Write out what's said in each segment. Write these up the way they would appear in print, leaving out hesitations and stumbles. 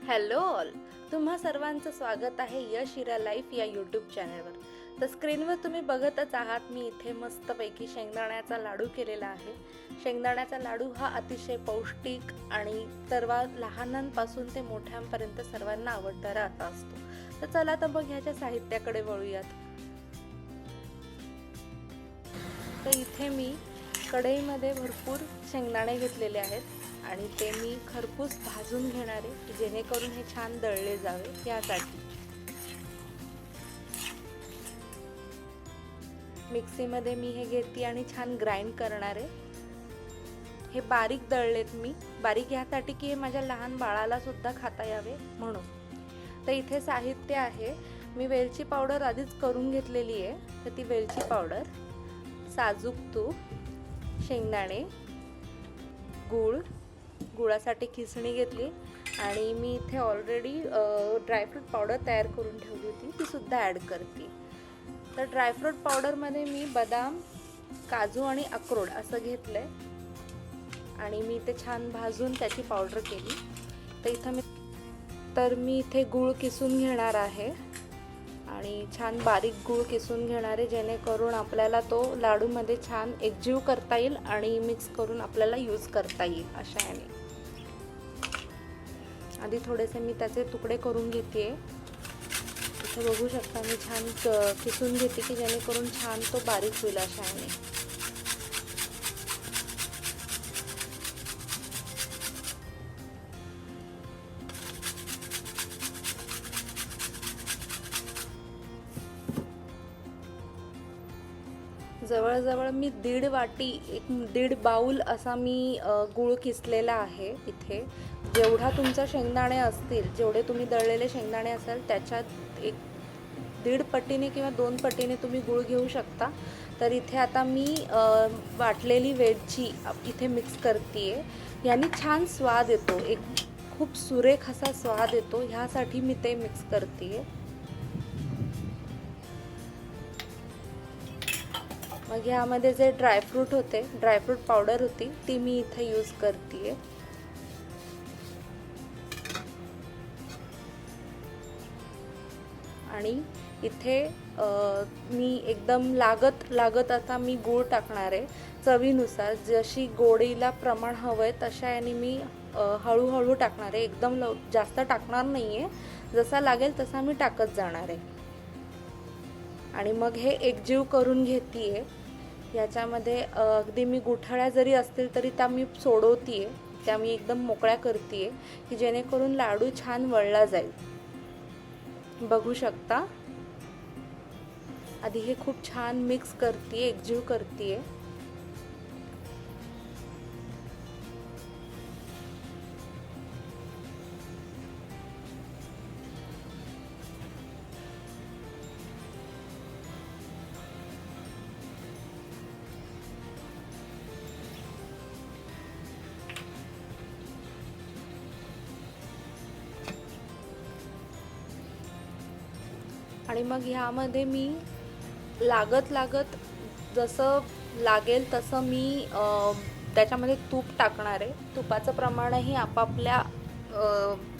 Hello all, तुम्हा सर्वांचं स्वागत आहे यश हिरा लाईफ या यूट्यूब चॅनलवर. तर स्क्रीनवर तुम्ही बघतच आहात, मी इथे मस्तपैकी शेंगदाण्याचा लाडू केलेला आहे. शेंगदाण्याचा लाडू हा अतिशय पौष्टिक आणि सर्व लहानांपासून ते मोठ्यांपर्यंत सर्वांना आवडणारा असा असतो. तर चला तर मग ह्याच्या साहित्याकडे वळूयात. तर इथे मी कढईमध्ये भरपूर शेंगदाणे घेतलेले आहेत आणि ते मी खरपूस भाजून घेणार आहे, जेणेकरून हे छान दळले जावे यासाठी. मिक्सीमध्ये मी हे घेते आणि छान ग्राइंड करणार आहे. हे बारीक दळलेत मी, बारीक यासाठी की हे माझ्या लहान बाळाला सुद्धा खाता यावे म्हणून. तर इथे साहित्य आहे, मी वेलची पावडर आधीच करून घेतलेली आहे. तर ती वेलची पावडर, साजूक तूप, शेंगदाणे, गूळ, गुळासाठी खिसणी घेतली आणि मी इथे ऑलरेडी ड्रायफ्रूट पावडर तयार करून ठेवली होती, ती सुद्धा ॲड करते. तर ड्रायफ्रूट पावडरमध्ये मी बदाम, काजू आणि अक्रोड असं घेतलं आहे आणि मी ते छान भाजून त्याची पावडर केली. तर मी इथे गूळ किसून घेणार आहे आणि छान बारीक गूळ किसून घेणार आहे, जेणेकरून आपल्याला तो लाडूमध्ये छान एकजीव करता येईल आणि मिक्स करून आपल्याला यूज करता येईल अशा याने. आधी थोडेसे मी त्याचे तुकडे करून घेते. इथे बघू शकता मी छान किसून घेते की जेणेकरून छान तो बारीक होईल अशा याने. जवळजवळ मी दीड बाऊल असा मी गूळ किसलेला आहे. इथे जेवढा तुमचा शेंगदाणे असतील, जेवढे तुम्ही दळलेले शेंगदाणे असाल त्याच्यात एक 1.5 पटीने किंवा 2 पटीने तुम्ही गूळ घेऊ शकता. तर इथे आता मी वाटलेली वेलची इथे मिक्स करते आहे. याने छान स्वाद येतो, एक खूप सुरेख असा स्वाद येतो, ह्यासाठी मी ते मिक्स करते. मग ह्यामध्ये जे ड्रायफ्रूट पावडर होती ती मी इथे यूज करते. आणि इथे मी एकदम लागत आता मी गूळ टाकणार आहे चवीनुसार. जशी गोडीला प्रमाण हवं आहे तशा याने मी हळूहळू टाकणार आहे, एकदम जास्त टाकणार नाही आहे. जसा लागेल तसा मी टाकत जाणार आहे आणि मग हे एकजीव करून घेते. याच्यामध्ये अगदी मी गुठळ्या जरी असतील तरी त्या मी सोडवते, त्या मी एकदम मोकळ्या करते की जेणेकरून लाडू छान वळला जाईल. बघू शकता, आधी हे खूप छान मिक्स करते, एकजीव करते. आणि मग ह्यामध्ये मी लागत जसं लागेल तसं मी त्याच्यामध्ये तूप टाकणार आहे. तुपाचं प्रमाणही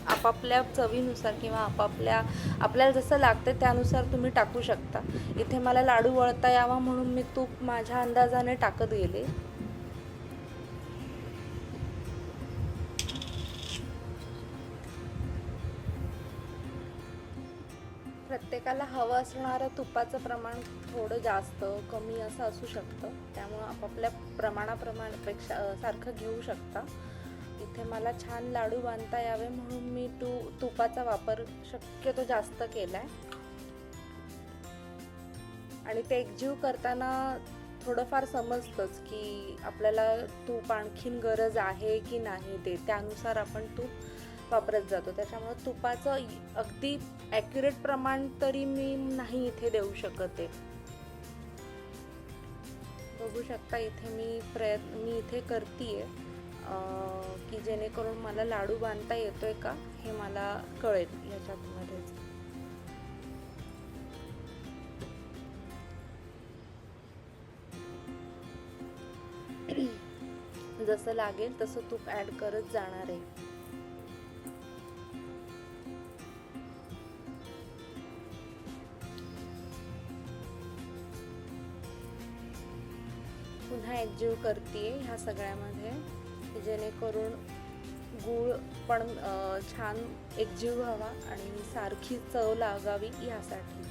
आपापल्या चवीनुसार किंवा आपल्याला जसं लागतं त्यानुसार तुम्ही टाकू शकता. इथे मला लाडू वळता यावा म्हणून मी तूप माझ्या अंदाजाने टाकत गेले. प्रत्येकाला हवं असणारं तुपाचं प्रमाण थोडं जास्त कमी असं असू शकतं, त्यामुळं आपापल्या प्रमाणापेक्षा सारखं घेऊ शकता. इथे मला छान लाडू बांधता यावे म्हणून मी तुपाचा वापर शक्यतो जास्त केला आहे. आणि ते एकजीव करताना थोडंफार समजतंच की आपल्याला तूप आणखीन गरज आहे की नाही, त्यानुसार आपण तूप वापरत जातो. त्याच्यामुळे तुपाचं अगदी ॲक्युरेट प्रमाण तरी मी नाही इथे देऊ शकत आहे. बघू शकता इथे मी इथे करते की जेणेकरून मला लाडू बांधता येतोय का हे मला कळेल ह्याच्यामध्येच. जसं लागेल तसं तूप ॲड करत जाणार आहे. पुन्हा एकजीव करते ह्या सगळ्यामध्ये, जेणेकरून गूळ पण छान एकजीव व्हावा आणि सारखी चव लागावी यासाठी.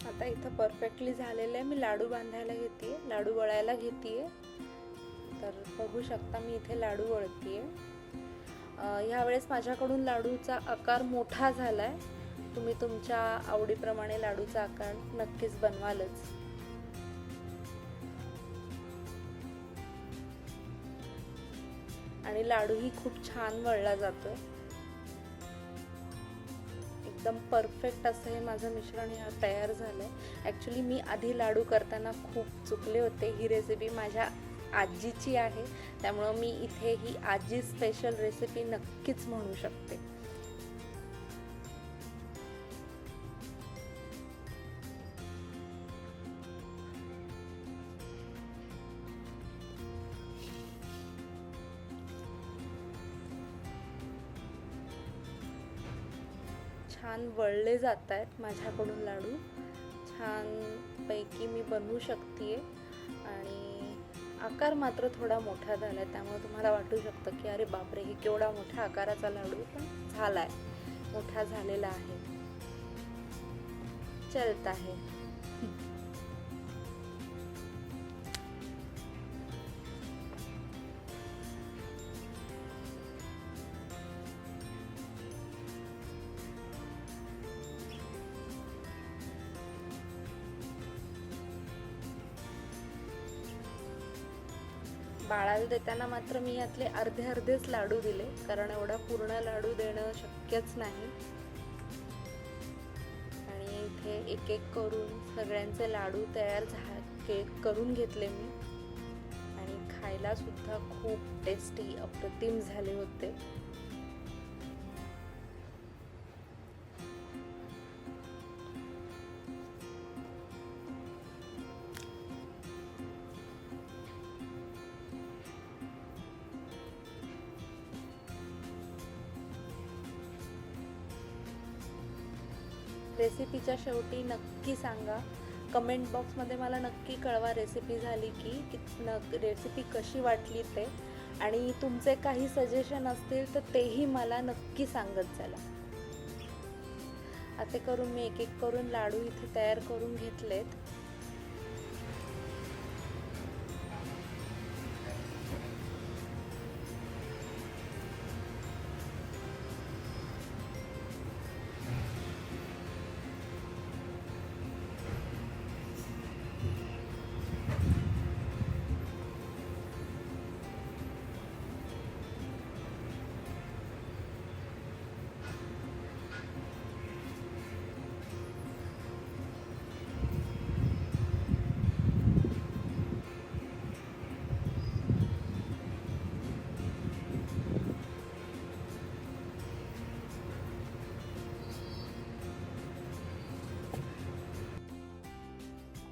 आता इथं परफेक्टली झालेलं आहे. मी लाडू बांधायला घेते, लाडू वळायला घेते. तर बघू शकता मी इथे लाडू वळते. ह्यावेळेस माझ्याकडून लाडूचा आकार मोठा झालाय. तुम्ही तुमच्या आवडीप्रमाणे लाडूचा आकार नक्कीच बनवालच. आणि लाडूही खूप छान वळला जातोय. एकदम परफेक्ट असं हे माझं मिश्रण तयार झालंय. ॲक्च्युली मी आधी लाडू करताना खूप चुकले होते. ही रेसिपी माझ्या आजीची आहे, त्यामुळं मी इथे ही आजी स्पेशल रेसिपी नक्कीच म्हणू शकते. छान वळले जात आहेत माझ्याकडून लाडू. छान पैकी मी बनवू शकते. आणि आकार मात्र थोडा मोठा झाला आहे, त्यामुळे तुम्हाला वाटू शकतं की अरे बापरे, हे केवढा मोठा आकाराचा लाडू, पण झालाय, मोठा झालेला आहे, चलता है. बाळाला देताना मात्र मी यातले अर्धेच लाडू दिले, कारण एवढा पूर्ण लाडू देणं शक्यच नाही. आणि इथे एक एक करून सगळ्यांचे लाडू तयार करून घेतले मी. आणि खायला सुद्धा खूप टेस्टी अप्रतिम झाले होते. रेसिपीच्या शेवटी नक्की सांगा, कमेंट बॉक्समध्ये मला नक्की कळवा रेसिपी झाली की रेसिपी कशी वाटली ते. आणि तुमचे काही सजेशन असतील तर तेही मला नक्की सांगत चला. आता करून मी एक एक करून लाडू इथे तयार करून घेतलेत.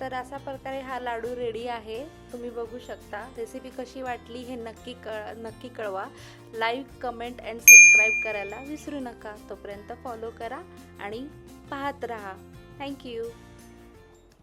तर अशा प्रकारे हा लाडू रेडी आहे. तुम्ही बघू शकता. रेसिपी कशी वाटली हे नक्की कळवा. लाईक, कमेंट अँड सबस्क्राईब करायला विसरू नका. तोपर्यंत फॉलो करा आणि पाहत राहा. थँक्यू.